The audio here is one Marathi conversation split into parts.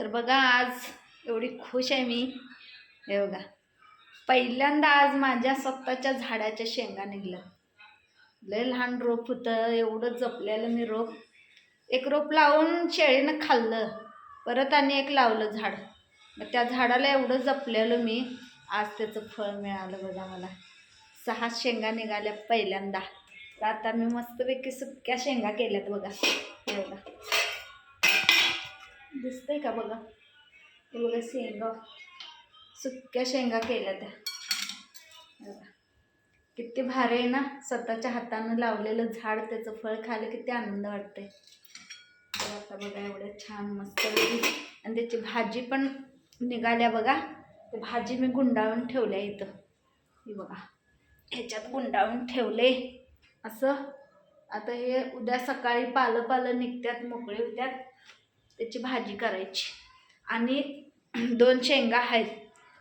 तर बघा आज एवढी खुश आहे मी. हे बघा, पहिल्यांदा आज माझ्या स्वतःच्या झाडाच्या शेंगा निघल्या. लय लहान रोप होतं, एवढं जपलेलं मी रोप. एक रोप लावून शेळीनं खाल्लं, परत आणि एक लावलं झाड. मग त्या झाडाला एवढं जपलेलं मी, आज त्याचं फळ मिळालं बघा मला. 6 शेंगा निघाल्या पहिल्यांदा. तर आता मी मस्तपैकी सुक्या शेंगा केल्यात बघा. हे बघा, दिसतंय का बघा. हे बघा, शेंगा सुक्या शेंगा केल्या त्या. किती भारी आहे ना, स्वतःच्या हातानं लावलेलं झाड, त्याचं फळ खायला किती आनंद वाटतंय. तर आता बघा एवढं छान मस्त आणि त्याची भाजी पण निघाल्या बघा. ते भाजी मी गुंडाळून ठेवल्या इथं. ही बघा, ह्याच्यात गुंडाळून ठेवले असं. आता हे उद्या सकाळी पालं निघत्यात, मोकळे होत्यात, त्याची भाजी करायची. आणि 2 शेंगा आहेत,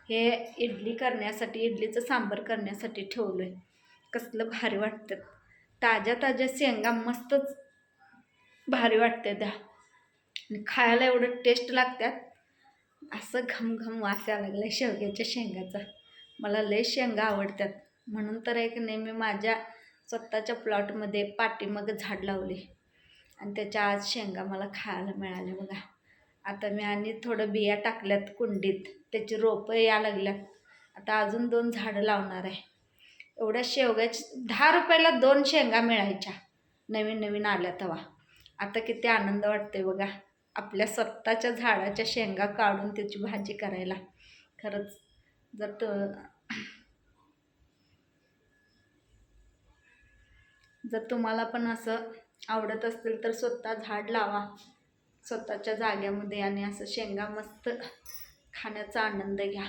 हे इडली करण्यासाठी, इडलीचं सांबार करण्यासाठी ठेवलं आहे. कसलं भारी वाटतात, ताज्या ताज्या शेंगा मस्तच भारी वाटते त्या. आणि खायला एवढं टेस्ट लागतात. असं घमघम वास यायला लागला शेवग्याच्या शेंगाचा. मला लय शेंगा आवडतात, म्हणून तर एक नेहमी माझ्या स्वतःच्या प्लॉटमध्ये पाठीमागं झाड लावले आणि त्याच्या आज शेंगा मला खायला मिळाल्या बघा. आता मी आणि थोडं बिया टाकल्यात कुंडीत, त्याची रोपं या लागल्यात. आता अजून 2 झाडं लावणार आहे. एवढ्या शेवग्याची 10 रुपयाला 2 शेंगा मिळायच्या नवीन नवीन आल्या तेव्हा. आता किती आनंद वाटते बघा, आपल्या स्वतःच्या झाडाच्या शेंगा काढून त्याची भाजी करायला. खरंच जर तुम्हाला पण असं आवडत असतील तर स्वतः झाड लावा स्वतःच्या जाग्यामध्ये आणि असं शेंगा मस्त खाण्याचा आनंद घ्या.